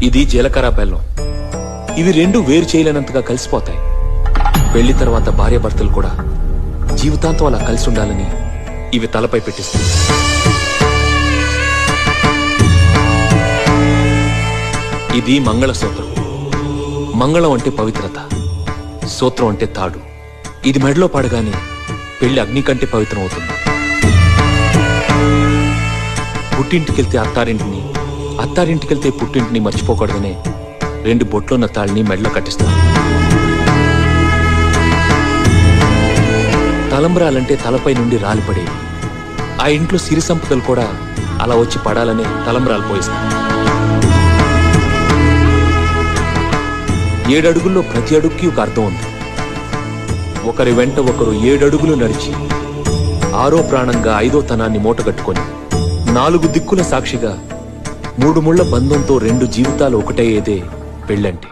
ఇది జీలకర్ర బెల్లం. ఇవి రెండు వేరు చేయలేనంతగా కలిసిపోతాయి. పెళ్లి తర్వాత భార్యాభర్తలు కూడా జీవితాంతం అలా కలిసి ఉండాలని ఇవి తలపై పెట్టిస్తుంది. ఇది మంగళసూత్రం. మంగళం అంటే పవిత్రత, సూత్రం అంటే తాడు. ఇది మెడలో పడగానే పెళ్లి అగ్ని కంటే పవిత్రం అవుతుంది. పుట్టింటికెళ్తే అత్తారింటిని, అత్తారింటికెళ్తే పుట్టింటిని మర్చిపోకూడదనే 2 బొట్లున్న తాళిని మెడలో కట్టిస్తారు. తలంబ్రాలంటే తలపై నుండి రాలిపడేవి. ఆ ఇంట్లో సిరి సంపదలు కూడా అలా వచ్చి పడాలనే తలంబ్రాలు పోయిస్తారు. 7 అడుగుల్లో ప్రతి అడుగుకి ఒక అర్థం ఉంది. ఒకరి వెంట ఒకరు 7 అడుగులు నడిచి 6వ ప్రాణంగా 5వ తనాన్ని మూటగట్టుకొని 4 దిక్కుల సాక్షిగా 3 ముళ్ల బంధంతో 2 జీవితాలు ఒకటయ్యేదే పెళ్ళంటే.